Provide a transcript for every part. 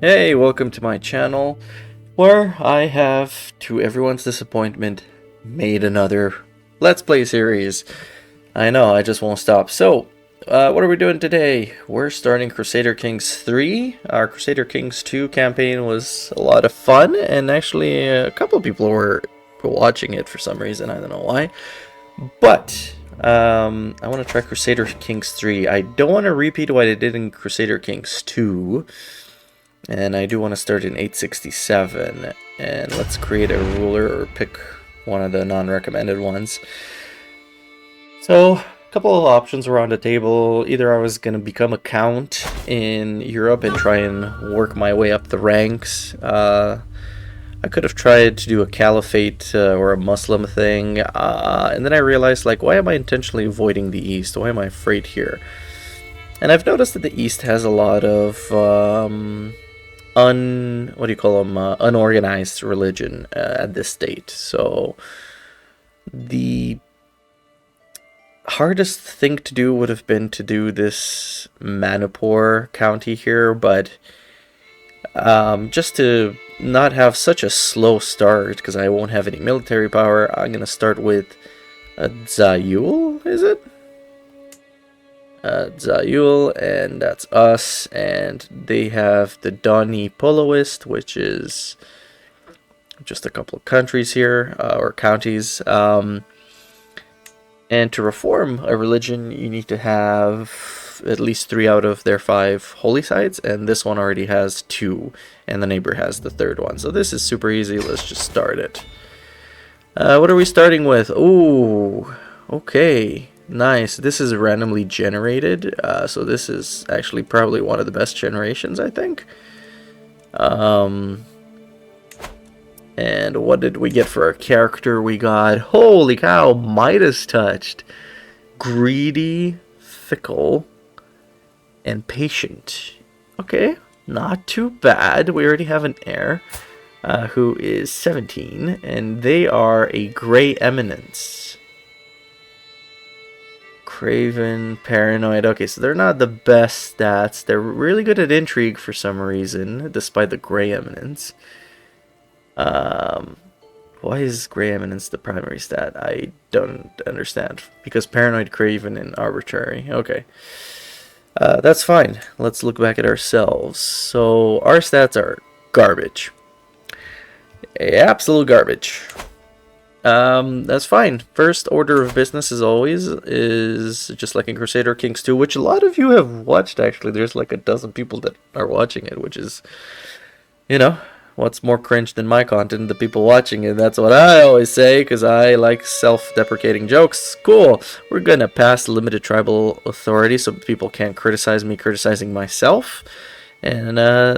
Hey, welcome to my channel, where I have, to everyone's disappointment, made another Let's Play series. I know, I just won't stop. So, what are we doing today? We're starting Crusader Kings 3. Our Crusader Kings 2 campaign was a lot of fun, and actually a couple of people were watching it for some reason, I don't know why. But, I want to try Crusader Kings 3. I don't want to repeat what I did in Crusader Kings 2. And I do want to start in 867, and let's create a ruler or pick one of the non-recommended ones. So, a couple of options were on the table. Either I was going to become a count in Europe and try and work my way up the ranks. I could have tried to do a caliphate or a Muslim thing, and then I realized, like, why am I intentionally avoiding the East? Why am I afraid here? And I've noticed that the East has a lot of unorganized religion at this state. So the hardest thing to do would have been to do this Manipur county here, but just to not have such a slow start, because I won't have any military power, I'm gonna start with Zayul, is it? Zayul, and that's us, and they have the Doni Poloist, which is just a couple of countries here, or counties. And to reform a religion, you need to have at least 3 out of their 5 holy sites, and this one already has 2, and the neighbor has the 3rd one. So this is super easy. Let's just start it. What are we starting with? Ooh, okay. Nice. This is randomly generated, so this is actually probably one of the best generations, I think. And what did we get for our character? We got, holy cow, Midas touched. Greedy, fickle, and patient. Okay, not too bad. We already have an heir who is 17, and they are a gray eminence. Craven, paranoid. Okay, so they're not the best stats. They're really good at intrigue for some reason, despite the gray eminence. Why is gray eminence the primary stat? I don't understand. Because paranoid, craven, and arbitrary. Okay. That's fine. Let's look back at ourselves. So, our stats are garbage. Absolute garbage. That's fine. First order of business, as always, is just like in Crusader Kings 2, which a lot of you have watched, actually. There's like a dozen people that are watching it, which is, you know, what's more cringe than my content? The people watching it. That's what I always say, because I like self-deprecating jokes. Cool. We're gonna pass limited tribal authority so people can't criticize me criticizing myself. And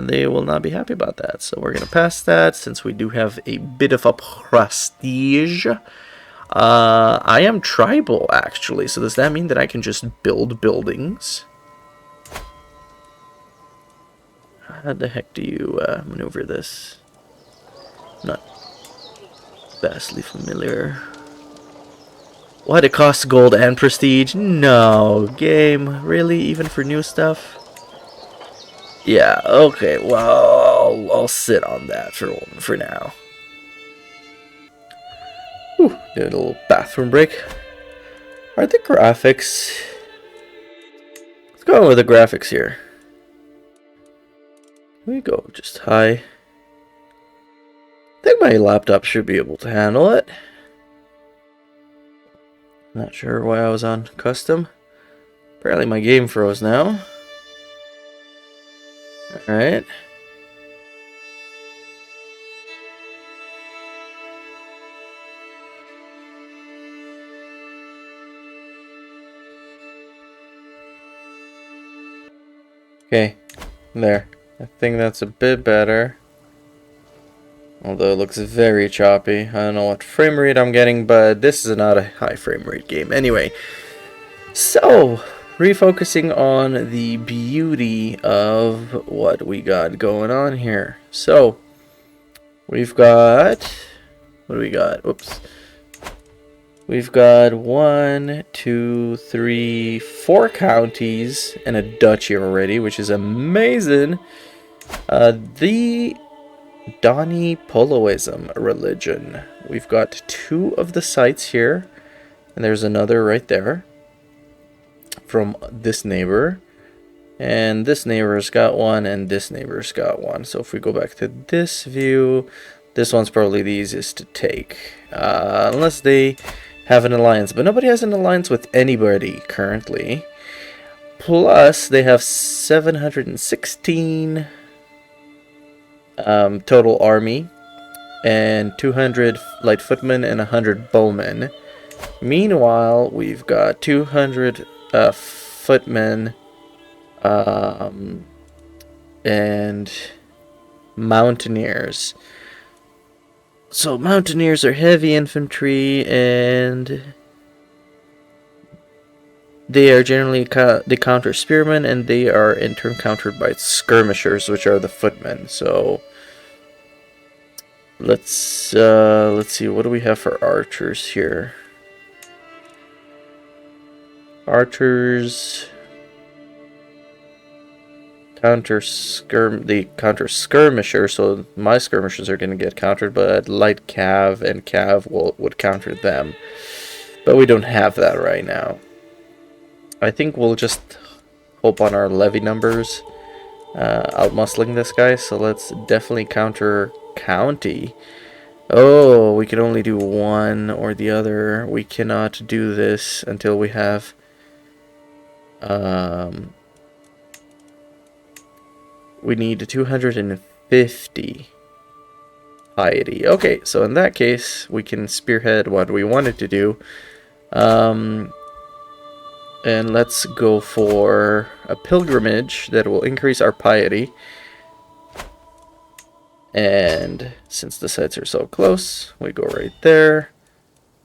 they will not be happy about that. So we're going to pass that since we do have a bit of a prestige. I am tribal, actually. So does that mean that I can just build buildings? How the heck do you maneuver this? Not vastly familiar. What? It costs gold and prestige? No. Game? Really? Even for new stuff? Yeah, okay, well, I'll sit on that for now. Whew, do a little bathroom break. Are the graphics... Let's go with the graphics here. Here we go, just high. I think my laptop should be able to handle it. Not sure why I was on custom. Apparently my game froze now. Alright. Okay, there. I think that's a bit better. Although it looks very choppy. I don't know what frame rate I'm getting, but this is not a high frame rate game. Anyway, so refocusing on the beauty of what we got going on here. So we've got, what do we got? Oops. We've got 1, 2, 3, 4 counties and a duchy already, which is amazing. The Donny Poloism religion. We've got 2 of the sites here, and there's another right there from this neighbor. And this neighbor's got one, and this neighbor's got one. So if we go back to this view, this one's probably the easiest to take. Unless they have an alliance. But nobody has an alliance with anybody currently. Plus, they have 716 total army. And 200 light footmen and 100 bowmen. Meanwhile, we've got 200 footmen and mountaineers. So mountaineers are heavy infantry, and they are generally they counter spearmen, and they are in turn countered by skirmishers, which are the footmen. So let's see, what do we have for archers here? Archers they counter skirmisher, so my skirmishers are going to get countered, but light cav and cav would counter them. But we don't have that right now. I think we'll just hope on our levy numbers outmuscling this guy, so let's definitely counter county. Oh, we can only do one or the other. We cannot do this until we have we need 250 piety. Okay, so in that case, we can spearhead what we wanted to do. And let's go for a pilgrimage that will increase our piety. And since the sites are so close, we go right there.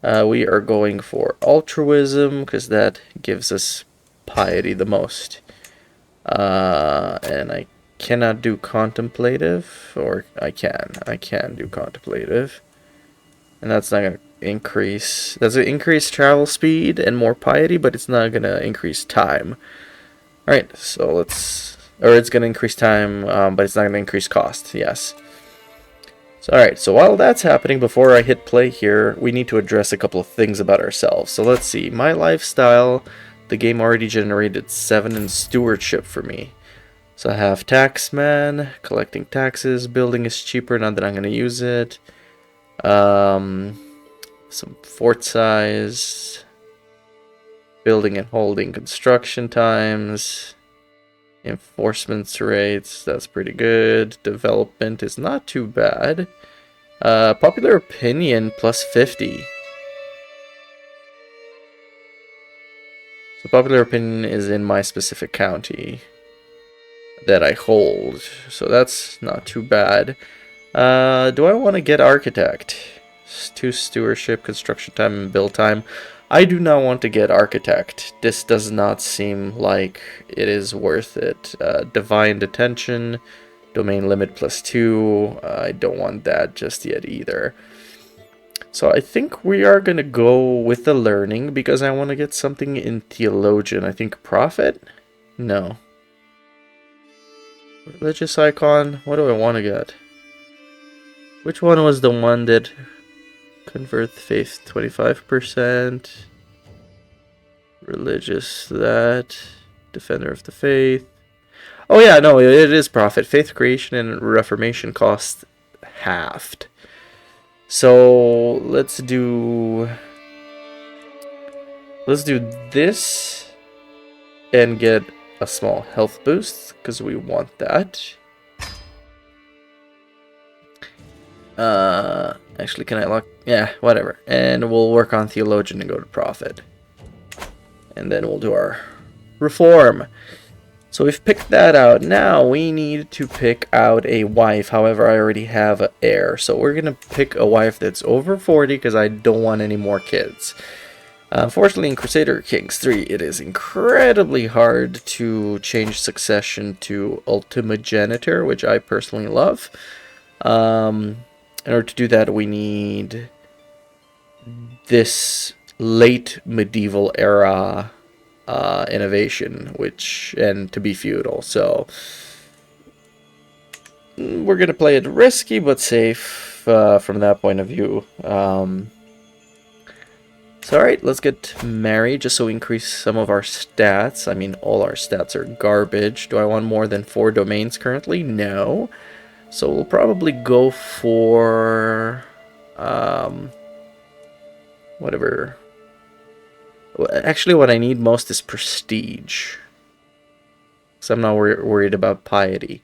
We are going for altruism, because that gives us piety the most. And I cannot do contemplative, or I can do contemplative, and that's not going to increase. That's going to increase travel speed and more piety, but it's not going to increase time. All right, so it's going to increase time, but it's not going to increase cost. Yes. So, all right, so while that's happening, before I hit play here, we need to address a couple of things about ourselves. So let's see, my lifestyle, the game already generated 7 in stewardship for me. So I have taxman, collecting taxes, building is cheaper, not that I'm going to use it. Some fort size, building and holding construction times, enforcement rates, that's pretty good. Development is not too bad. Popular opinion plus 50. So popular opinion is in my specific county that I hold, so that's not too bad. Do I want to get architect? 2 stewardship, construction time, and build time. I do not want to get architect. This does not seem like it is worth it. Divine detention, domain limit plus 2. I don't want that just yet either. So I think we are going to go with the learning, because I want to get something in theologian. I think prophet? No. Religious icon? What do I want to get? Which one was the one that convert faith 25%? Religious, that. Defender of the faith. Oh yeah, no, it is prophet. Faith creation and reformation cost halved. So let's do this and get a small health boost, because we want that. Actually, can I lock? Yeah, whatever. And we'll work on theologian and go to prophet. And then we'll do our reform. So we've picked that out. Now we need to pick out a wife. However, I already have an heir. So we're going to pick a wife that's over 40, because I don't want any more kids. Unfortunately, in Crusader Kings 3, it is incredibly hard to change succession to ultimogenitor, which I personally love. In order to do that, we need this late medieval era innovation, and to be feudal. So we're gonna play it risky but safe from that point of view. So alright, let's get married just so we increase some of our stats. I mean, all our stats are garbage. Do I want more than 4 domains currently? No. So we'll probably go for... whatever. Actually, what I need most is prestige. Because I'm not worried about piety.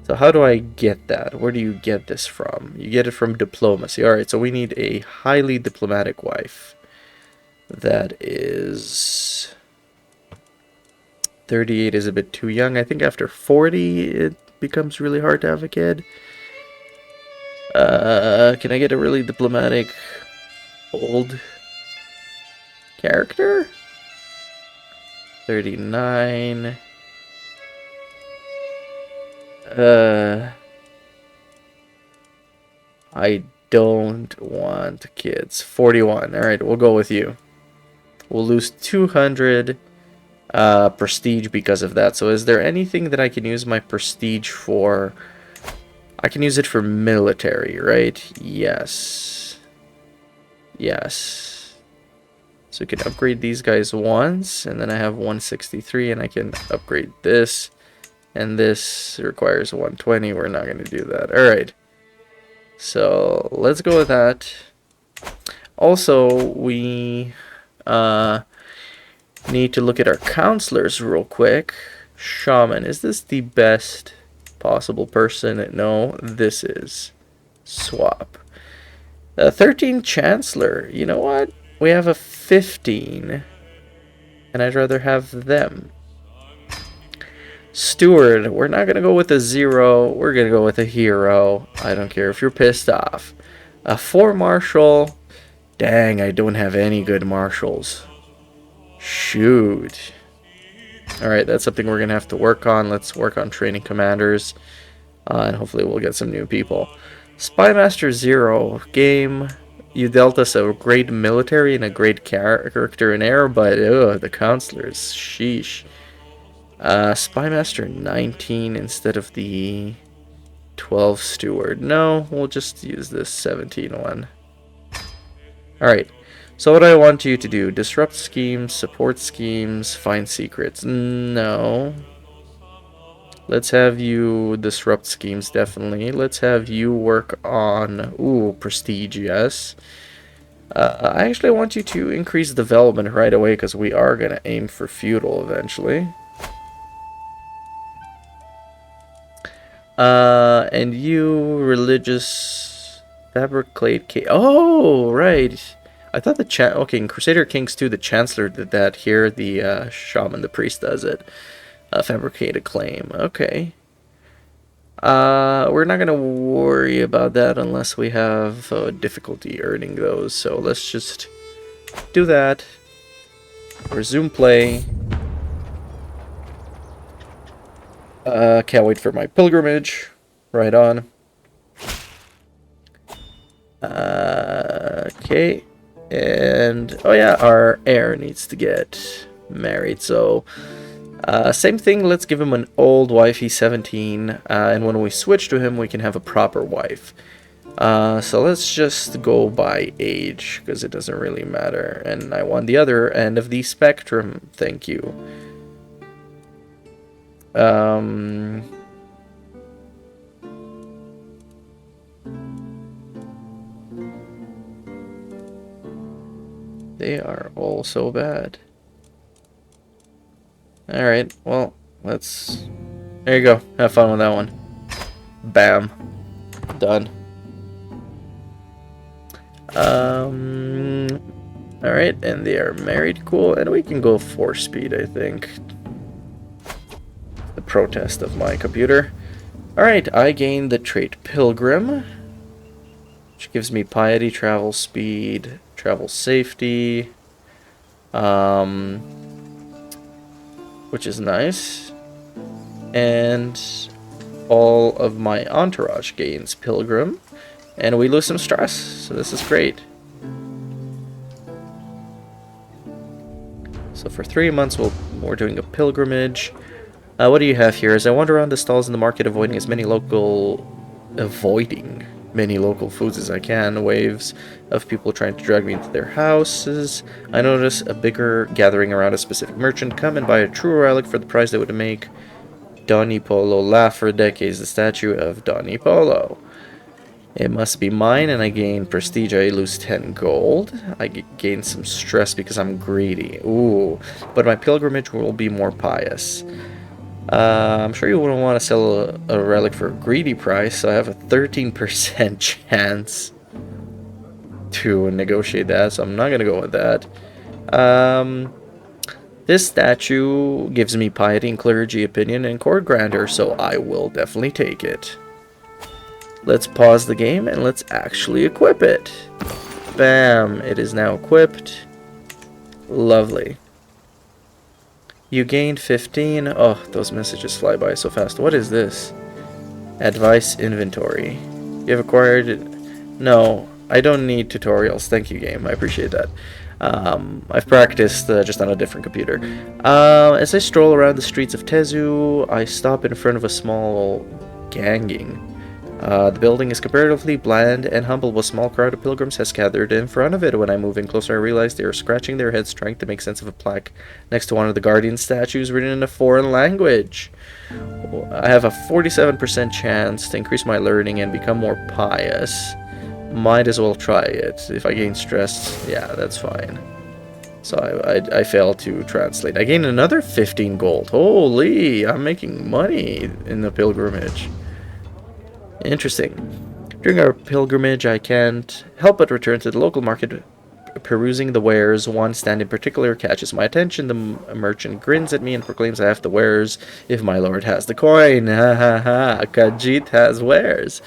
So how do I get that? Where do you get this from? You get it from diplomacy. Alright, so we need a highly diplomatic wife. That is... 38 is a bit too young. I think after 40 it becomes really hard to have a kid. Can I get a really diplomatic old character? 39. I don't want kids. 41. Alright, we'll go with you. We'll lose 200 prestige because of that. So is there anything that I can use my prestige for? I can use it for military, right? Yes. Yes. So we can upgrade these guys once, and then I have 163, and I can upgrade this. And this requires 120. We're not going to do that. Alright. So let's go with that. Also, we... need to look at our counselors real quick. Shaman, is this the best possible person? No, this is. Swap. 13 Chancellor. You know what? We have a 15. And I'd rather have them. Steward. We're not going to go with a 0. We're going to go with a hero. I don't care if you're pissed off. A 4 Marshal. Dang, I don't have any good marshals. Shoot. Alright, that's something we're going to have to work on. Let's work on training commanders. And hopefully we'll get some new people. Spymaster 0. Game. You dealt us a great military and a great character in air, but the counselors. Sheesh. Spymaster 19 instead of the 12 Steward. No, we'll just use this 17 one. Alright, so what do I want you to do? Disrupt schemes, support schemes, find secrets. No. Let's have you disrupt schemes, definitely. Let's have you work on... Ooh, prestige, yes. I actually want you to increase development right away, because we are going to aim for feudal eventually. And you, religious... Fabricate cake. Oh, right. I thought the okay, in Crusader Kings 2, the Chancellor did that. Here, the Shaman, the Priest, does it. Fabricate a claim. Okay. We're not gonna worry about that unless we have difficulty earning those. So let's just do that. Resume play. Can't wait for my pilgrimage. Right on. Okay, and oh yeah, our heir needs to get married, so same thing, let's give him an old wife. He's 17, and when we switch to him we can have a proper wife. So let's just go by age, because it doesn't really matter, and I want the other end of the spectrum. Thank you. They are all so bad. Alright, well, let's... There you go. Have fun with that one. Bam. Done. Alright, and they are married. Cool, and we can go 4-speed, I think. The protest of my computer. Alright, I gained the trait Pilgrim, which gives me piety, travel speed, travel safety, which is nice, and all of my entourage gains Pilgrim, and we lose some stress, so this is great. So for 3 months we're doing a pilgrimage. What do you have here? As I wander around the stalls in the market, avoiding as many local avoiding many local foods as I can. Waves of people trying to drag me into their houses. I notice a bigger gathering around a specific merchant. Come and buy a true relic for the price they would make. Donny Polo. Laugh for decades. The statue of Donny Polo. It must be mine, and I gain prestige. I lose 10 gold. I gain some stress because I'm greedy. Ooh. But my pilgrimage will be more pious. I'm sure you wouldn't want to sell a relic for a greedy price, so I have a 13% chance to negotiate that, so I'm not going to go with that. This statue gives me piety and clergy opinion and court grandeur, so I will definitely take it. Let's pause the game and let's actually equip it. Bam, it is now equipped. Lovely. You gained 15. Oh, those messages fly by so fast. What is this? Advice inventory. You have acquired... No, I don't need tutorials. Thank you, game. I appreciate that. I've practiced just on a different computer. As I stroll around the streets of Tezu, I stop in front of a small ganging. The building is comparatively bland and humble, but a small crowd of pilgrims has gathered in front of it. When I move in closer, I realize they are scratching their heads trying to make sense of a plaque next to one of the guardian statues written in a foreign language. I have a 47% chance to increase my learning and become more pious. Might as well try it. If I gain stress, yeah, that's fine. So I failed to translate. I gained another 15 gold. Holy, I'm making money in the pilgrimage. Interesting. During our pilgrimage, I can't help but return to the local market, perusing the wares. One stand in particular catches my attention. The merchant grins at me and proclaims I have the wares if my lord has the coin. Ha ha ha. Khajiit has wares.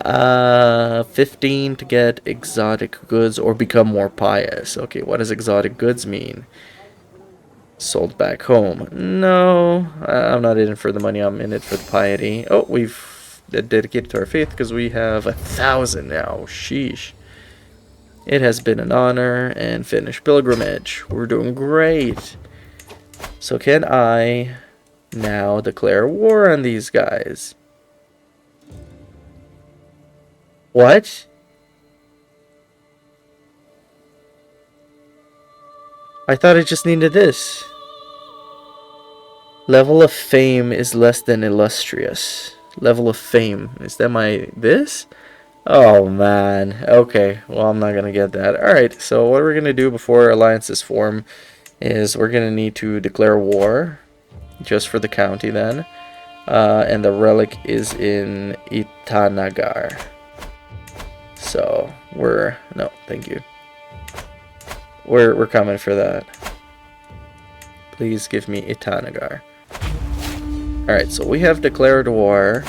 15 to get exotic goods or become more pious. Okay, what does exotic goods mean? Sold back home. No, I'm not in it for the money. I'm in it for the piety. Oh, we've dedicated to our faith because we have 1,000 now. Sheesh. It has been an honor and finished pilgrimage. We're doing great. So can I now declare war on these guys? What? I thought I just needed this. Level of fame is less than illustrious. Level of fame. Is that my... this? Oh, man. Okay. Well, I'm not going to get that. Alright, so what we're going to do before alliances form is we're going to need to declare war. Just for the county, then. And the relic is in Itanagar. So, we're... no, thank you. We're coming for that. Please give me Itanagar. Alright, so we have declared war.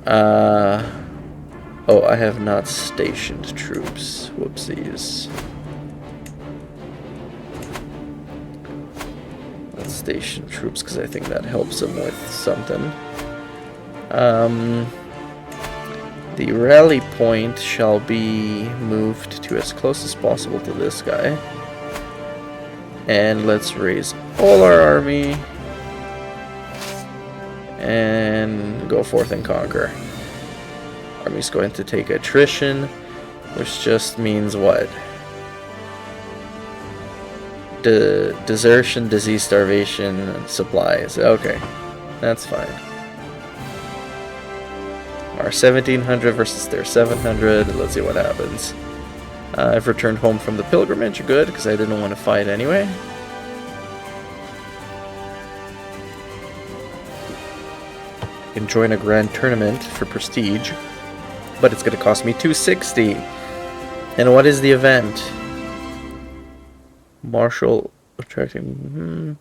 Oh, I have not stationed troops. Whoopsies. Let's station troops because I think that helps them with something. The rally point shall be moved to as close as possible to this guy. And let's raise all our army. And go forth and conquer. Army's going to take attrition, which just means what? Desertion, disease, starvation, supplies. Okay, that's fine. Our 1700 versus their 700. Let's see what happens. I've returned home from the pilgrimage. Good, because I didn't want to fight anyway. I can join a grand tournament for prestige, but it's going to cost me 260. And what is the event? Martial attracting...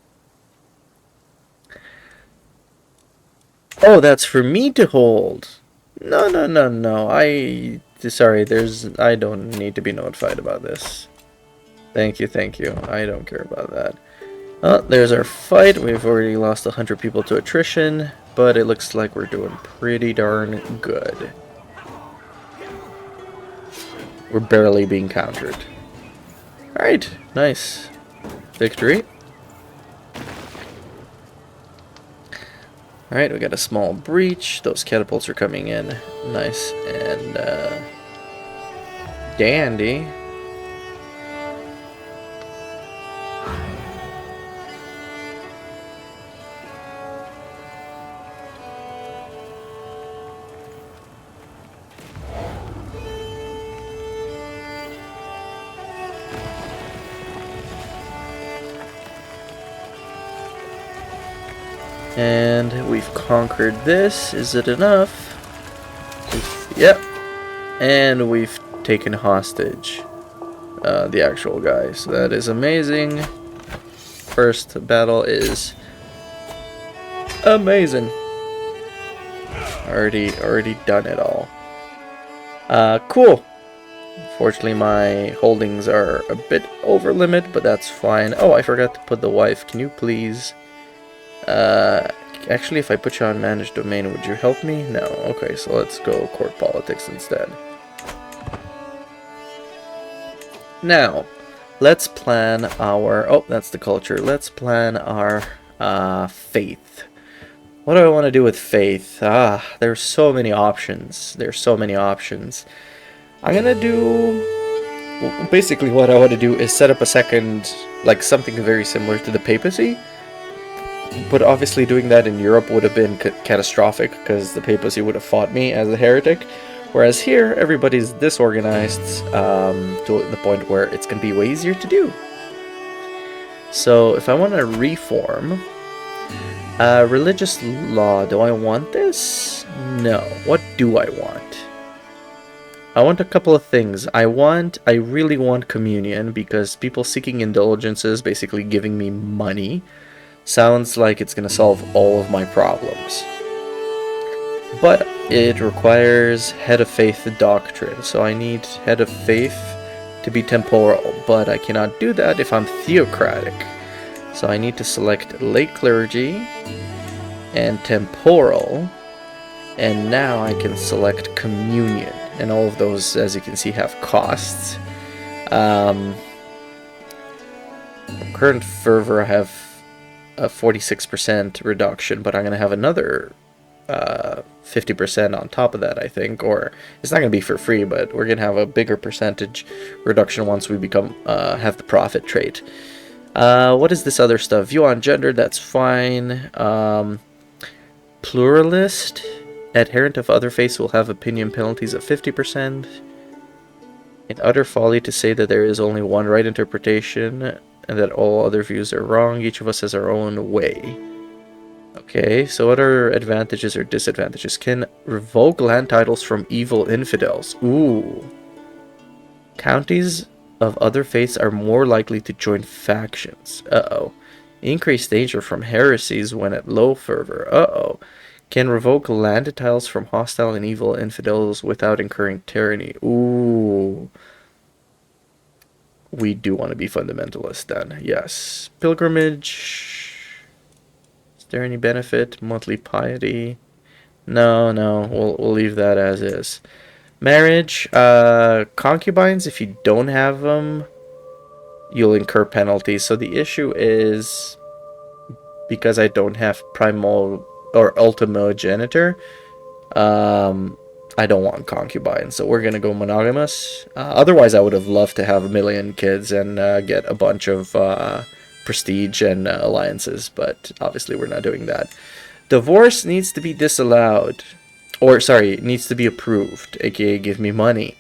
Oh, that's for me to hold. No. Sorry, I don't need to be notified about this. Thank you. I don't care about that. Oh, there's our fight. We've already lost 100 people to attrition, but it looks like we're doing pretty darn good. We're barely being countered. Alright, nice. Victory. Alright, we got a small breach. Those catapults are coming in. Nice and dandy. And we've conquered this. Is it enough? Yep. And we've taken hostage the actual guy. So that is amazing. First battle is amazing. Already done it all. Cool. Unfortunately, my holdings are a bit over limit, but that's fine. Oh, I forgot to put the wife. Can you please... actually, if I put you on managed domain, would you help me? No. Okay, so let's go court politics instead. Now, let's plan our... Oh, that's the culture. Let's plan our faith. What do I want to do with faith? There's so many options. There's so many options. I'm gonna do... Well, basically, what I want to do is set up a second, like something very similar to the papacy. But obviously doing that in Europe would have been catastrophic, because the papacy would have fought me as a heretic. Whereas here, everybody's disorganized to the point where it's going to be way easier to do. So if I want to reform... religious law, do I want this? No. What do I want? I want a couple of things. I really want communion, because people seeking indulgences, basically giving me money, sounds like it's going to solve all of my problems. But it requires head of faith doctrine, so I need head of faith to be temporal, but I cannot do that if I'm theocratic. So I need to select lay clergy and temporal, and now I can select communion, and all of those, as you can see, have costs. Current fervor, I have a 46% reduction, but I'm going to have another 50% on top of that, I think, or it's not going to be for free, but we're going to have a bigger percentage reduction once we become have the prophet trait. What is this other stuff? View on gender, that's fine. Pluralist, adherent of other faiths will have opinion penalties of 50%. In utter folly to say that there is only one right interpretation and that all other views are wrong. Each of us has our own way. Okay, so what are advantages or disadvantages? Can revoke land titles from evil infidels. Ooh. Counties of other faiths are more likely to join factions. Uh-oh. Increased danger from heresies when at low fervor. Uh-oh. Can revoke land titles from hostile and evil infidels without incurring tyranny. Ooh. We do want to be fundamentalist then. Yes. Pilgrimage. Is there any benefit? Monthly piety. No, we'll leave that as is. Marriage. Concubines, if you don't have them, you'll incur penalties. So the issue is, because I don't have primal or ultimogenitor, I don't want concubines, so we're gonna go monogamous. Otherwise, I would have loved to have 1 million kids and get a bunch of prestige and alliances, but obviously we're not doing that. Divorce needs to be disallowed, or sorry, it needs to be approved, aka give me money.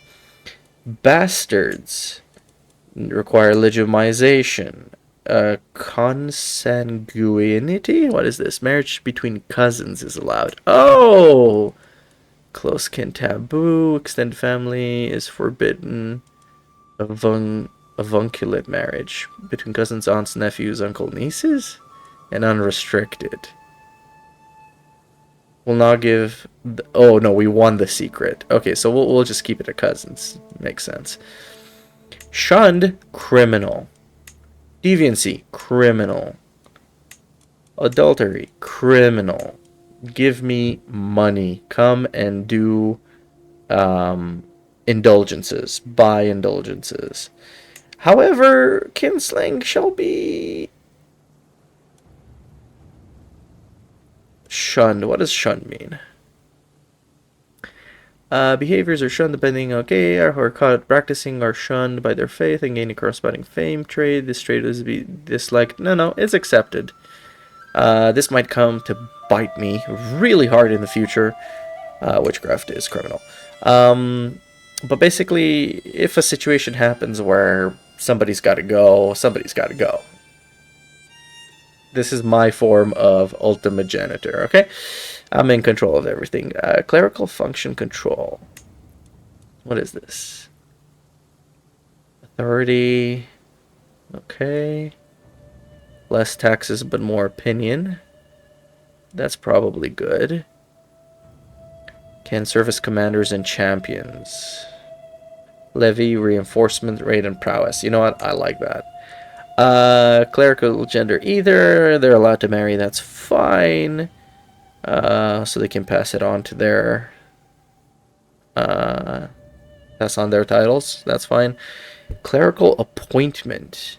Bastards require legitimization. Consanguinity? What is this? Marriage between cousins is allowed. Oh! Close kin taboo. Extended family is forbidden. Avunculate marriage between cousins, aunts, nephews, uncle, nieces, and unrestricted. We'll not give. Oh no, we won the secret. Okay, so we'll just keep it at cousins. Makes sense. Shunned, criminal. Deviancy, criminal. Adultery, criminal. Give me money. Come and do indulgences. Buy indulgences. However, kinslaying shall be Shunned. What does shunned mean? Behaviors are shunned depending, okay, are caught practicing are shunned by their faith and gaining corresponding fame. Trade. This trade is be disliked. No, it's accepted. This might come to bite me really hard in the future. Witchcraft is criminal. But basically, if a situation happens where somebody's got to go, somebody's got to go. This is my form of ultimate janitor, okay? I'm in control of everything. Clerical function control. What is this? Authority. Okay. Less taxes, but more opinion. That's probably good. Can service commanders and champions. Levy, reinforcement, raid, and prowess. You know what? I like that. Clerical gender either. They're allowed to marry. That's fine. So they can pass it on to their... pass on their titles. That's fine. Clerical appointment.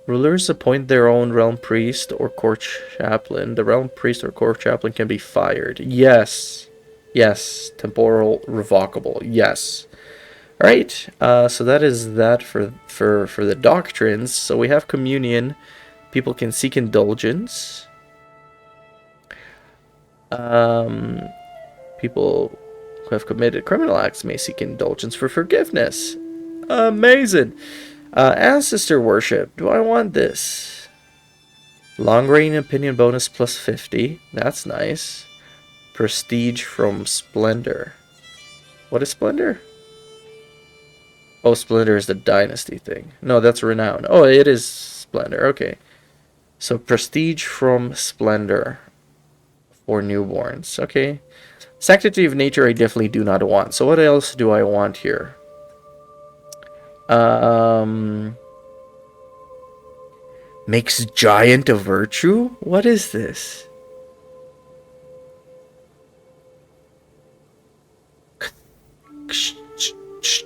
Rulers appoint their own realm priest or court chaplain. The realm priest or court chaplain can be fired. Yes. Yes. Temporal revocable. Yes. Alright. So that is that for the doctrines. So we have communion. People can seek indulgence. People who have committed criminal acts may seek indulgence for forgiveness. Amazing. Ancestor worship. Do I want this? Long reign opinion bonus plus 50. That's nice. Prestige from splendor. What is splendor? Oh, splendor is the dynasty thing. No, that's renown. Oh, it is splendor. Okay. So prestige from splendor for newborns. Okay. Sanctity of nature I definitely do not want. So what else do I want here? Makes giant a virtue? What is this?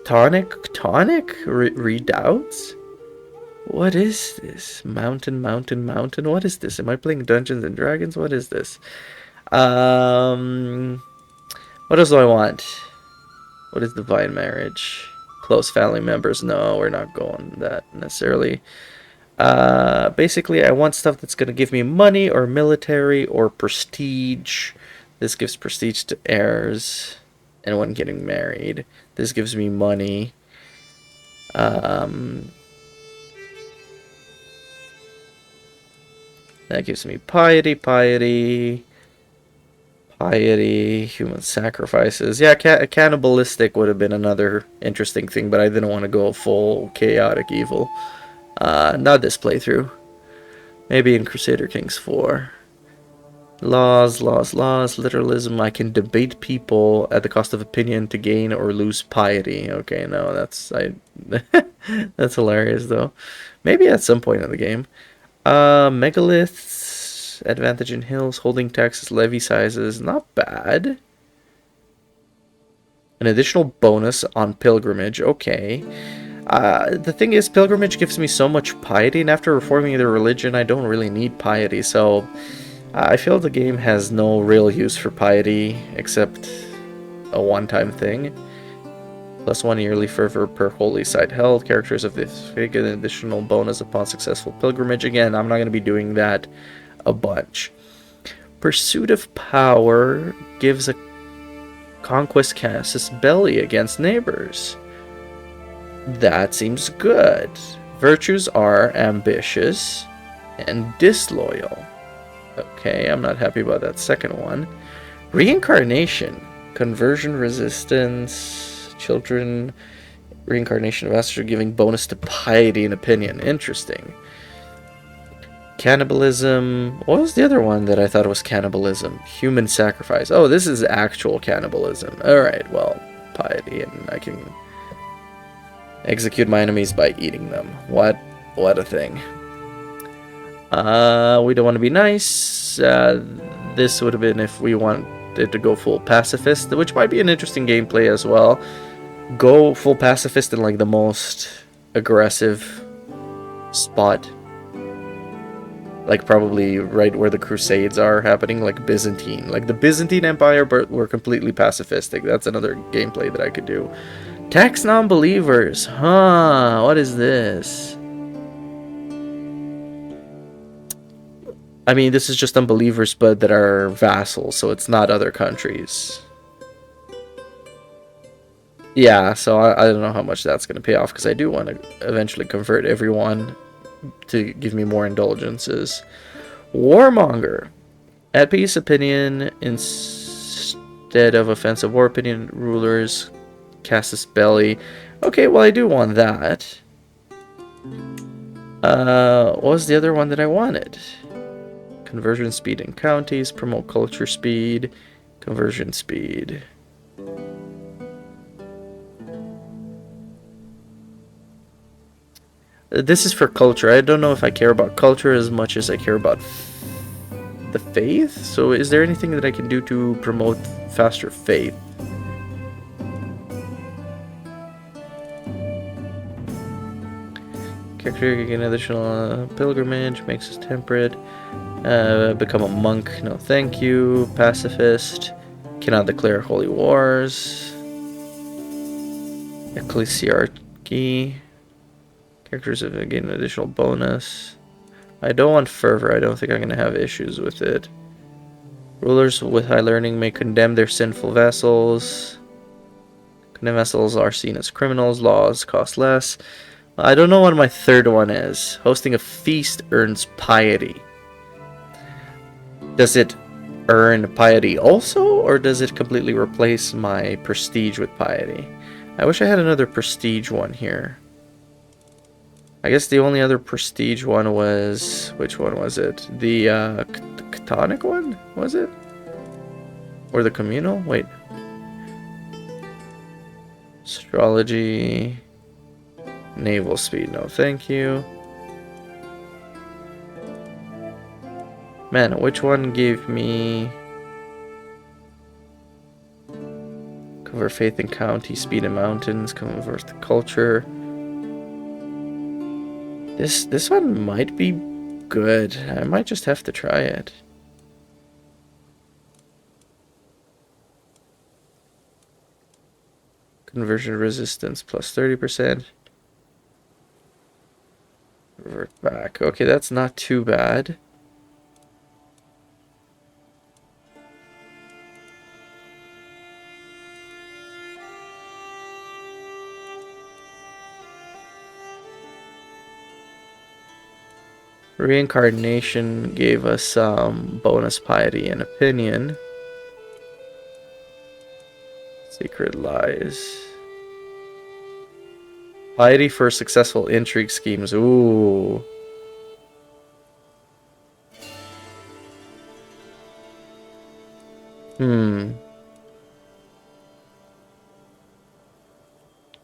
Tonic? Redoubts? What is this? Mountain. What is this? Am I playing Dungeons and Dragons? What is this? What else do I want? What is divine marriage? Close family members? No, we're not going that necessarily. Basically, I want stuff that's going to give me money or military or prestige. This gives prestige to heirs. Anyone getting married. This gives me money. That gives me piety, human sacrifices. Yeah, cannibalistic would have been another interesting thing, but I didn't want to go full chaotic evil. Not this playthrough. Maybe in Crusader Kings 4. Laws, literalism. I can debate people at the cost of opinion to gain or lose piety. Okay, no, that's that's hilarious though. Maybe at some point in the game. Megaliths, advantage in hills, holding taxes, levy sizes, not bad. An additional bonus on pilgrimage, okay. The thing is, pilgrimage gives me so much piety, and after reforming the religion, I don't really need piety, so I feel the game has no real use for piety, except a one-time thing. +1 yearly fervor per holy site held. Characters of this get an additional bonus upon successful pilgrimage. Again, I'm not going to be doing that a bunch. Pursuit of power gives a conquest casus belli against neighbors. That seems good. Virtues are ambitious and disloyal. Okay, I'm not happy about that second one. Reincarnation. Conversion resistance. Children. Reincarnation of Aster giving bonus to piety and opinion. Interesting. Cannibalism. What was the other one that I thought was cannibalism? Human sacrifice. Oh, this is actual cannibalism. Alright, well, piety, and I can execute my enemies by eating them. What a thing. We don't want to be nice. This would have been if we wanted to go full pacifist, which might be an interesting gameplay as well. Go full pacifist in like the most aggressive spot. Like probably right where the Crusades are happening, like Byzantine. Like the Byzantine Empire were completely pacifistic. That's another gameplay that I could do. Tax non-believers. Huh, what is this? I mean, this is just unbelievers, but that are vassals, so it's not other countries. Yeah, so I don't know how much that's going to pay off, because I do want to eventually convert everyone to give me more indulgences. Warmonger. Add peace opinion instead of offensive war opinion. Rulers. Casus belli. Okay, well I do want that. What was the other one that I wanted? Conversion speed in counties. Promote culture speed. Conversion speed. This is for culture. I don't know if I care about culture as much as I care about the faith. So is there anything that I can do to promote faster faith? Character gain additional pilgrimage, makes us temperate. Become a monk, no thank you. Pacifist, cannot declare holy wars. Ecclesiarchy. Characters have gained an additional bonus. I don't want fervor. I don't think I'm going to have issues with it. Rulers with high learning may condemn their sinful vassals. Condemned vassals are seen as criminals. Laws cost less. I don't know what my third one is. Hosting a feast earns piety. Does it earn piety also, or does it completely replace my prestige with piety? I wish I had another prestige one here. I guess the only other prestige one was... Which one was it? The Catonic one? Was it? Or the communal? Wait. Astrology. Naval speed, no thank you. Man, which one gave me... Cover faith in county, speed in mountains, convert the culture. This one might be good. I might just have to try it. Conversion resistance plus 30%. Revert back. Okay, that's not too bad. Reincarnation gave us some bonus piety and opinion. Secret lies. Piety for successful intrigue schemes. Ooh.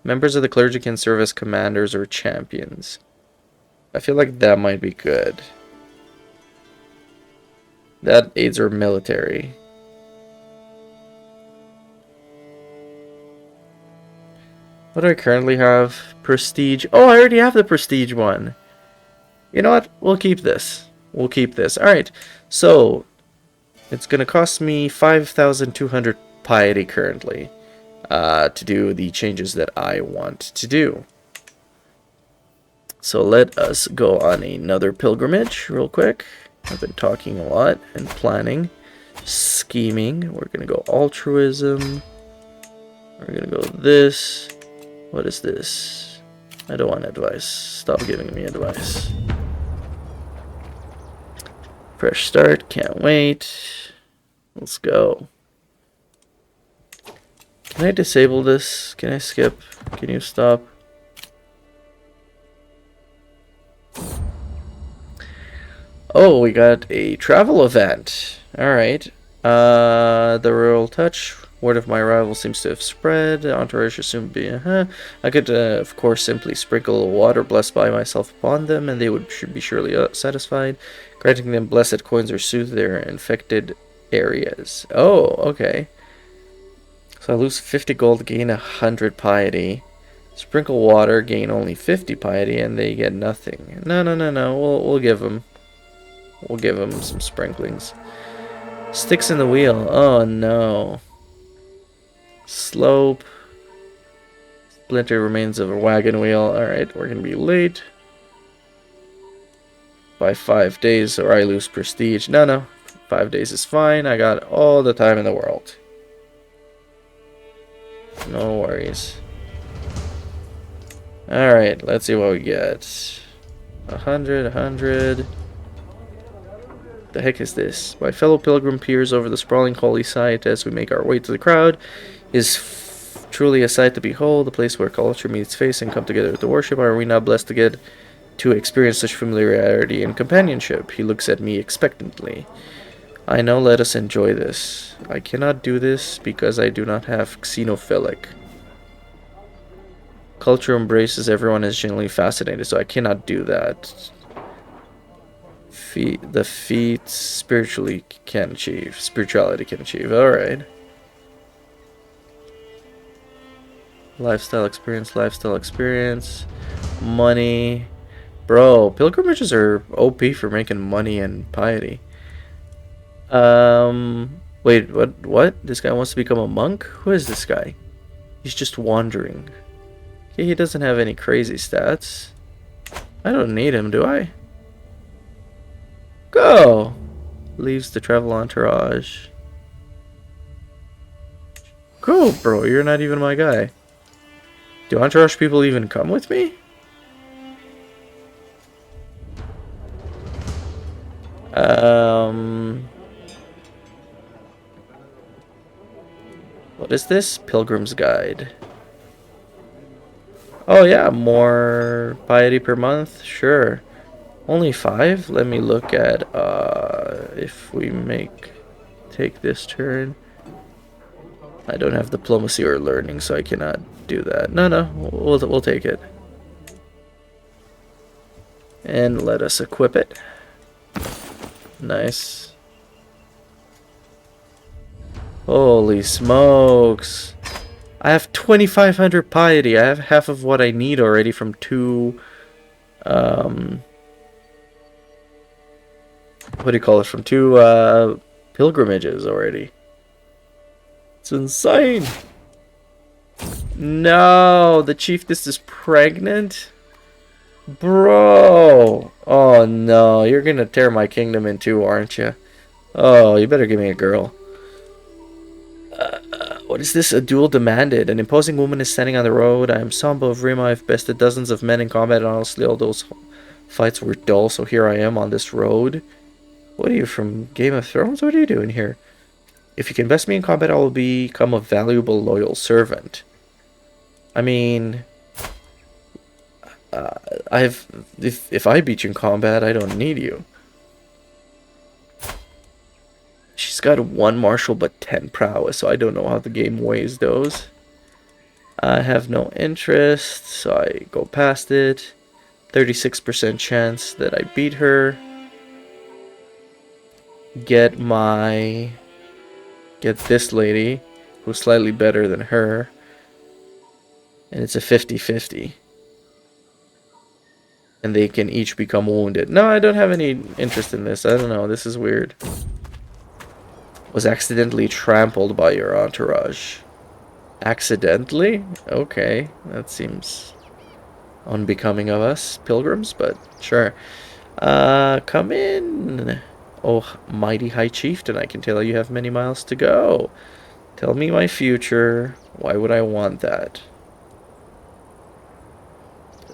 Members of the clergy can serve as commanders or champions. I feel like that might be good. That aids our military. What do I currently have? Prestige. Oh, I already have the prestige one. You know what? We'll keep this. We'll keep this. Alright. So, it's going to cost me 5,200 piety currently to do the changes that I want to do. So let us go on another pilgrimage real quick. I've been talking a lot and planning, scheming. We're going to go altruism. We're going to go this. What is this? I don't want advice. Stop giving me advice. Fresh start. Can't wait. Let's go. Can I disable this? Can I skip? Can you stop? Oh, we got a travel event. Alright. The Royal Touch. Word of my arrival seems to have spread. Entourage should soon be... I could, of course, simply sprinkle water blessed by myself upon them, and they should be surely satisfied. Granting them blessed coins or soothe their infected areas. Oh, okay. So I lose 50 gold, gain 100 piety. Sprinkle water, gain only 50 piety, and they get nothing. No. We'll give them. We'll give him some sprinklings. Sticks in the wheel. Oh no. Slope. Splinter remains of a wagon wheel. Alright, we're gonna be late. By 5 days or I lose prestige. No. 5 days is fine. I got all the time in the world. No worries. Alright, let's see what we get. 100, 100. The heck is this? My fellow pilgrim peers over the sprawling holy site as we make our way to the crowd. Is truly a sight to behold, a place where culture meets face and come together to worship. Are we not blessed to get to experience such familiarity and companionship? He looks at me expectantly. I know, let us enjoy this. I cannot do this because I do not have xenophilic. Culture embraces everyone as genuinely fascinated, so I cannot do that. The feats spirituality can achieve. Alright. Lifestyle experience. Money. Bro, pilgrimages are OP for making money and piety. Wait, what? This guy wants to become a monk? Who is this guy? He's just wandering. Okay, he doesn't have any crazy stats. I don't need him, do I? Go! Leaves the travel entourage. Go, bro, you're not even my guy. Do entourage people even come with me? What is this? Pilgrim's Guide. Oh yeah, more piety per month? Sure. Only 5? Let me look at if we take this turn. I don't have diplomacy or learning, so I cannot do that. No, we'll take it. And let us equip it. Nice. Holy smokes. I have 2,500 piety. I have half of what I need already from 2 what do you call it? From 2 pilgrimages already. It's insane. No, the chiefess is pregnant? Bro. Oh no, you're gonna tear my kingdom in two, aren't you? Oh, you better give me a girl. What is this? A duel demanded. An imposing woman is standing on the road. I am Samba of Rima. I've bested dozens of men in combat, and honestly, all those fights were dull, so here I am on this road. What are you, from Game of Thrones? What are you doing here? If you can best me in combat, I will become a valuable, loyal servant. I mean, if I beat you in combat, I don't need you. She's got 1 martial but 10 prowess, so I don't know how the game weighs those. I have no interest, so I go past it. 36% chance that I beat her. Get this lady, who's slightly better than her. And it's a 50-50. And they can each become wounded. No, I don't have any interest in this. I don't know, this is weird. Was accidentally trampled by your entourage. Accidentally? Okay, that seems unbecoming of us pilgrims, but sure. Come in. Oh, mighty high chieftain, I can tell you have many miles to go. Tell me my future. Why would I want that?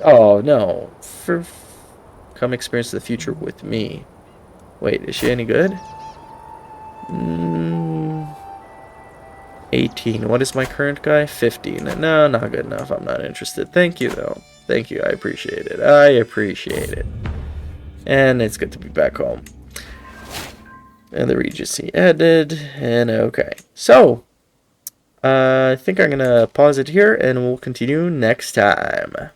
Oh, no. Come experience the future with me. Wait, is she any good? 18. What is my current guy? 15. No, not good enough. I'm not interested. Thank you, though. Thank you. I appreciate it. I appreciate it. And it's good to be back home. And the Regency ended. And okay. So, I think I'm going to pause it here and we'll continue next time.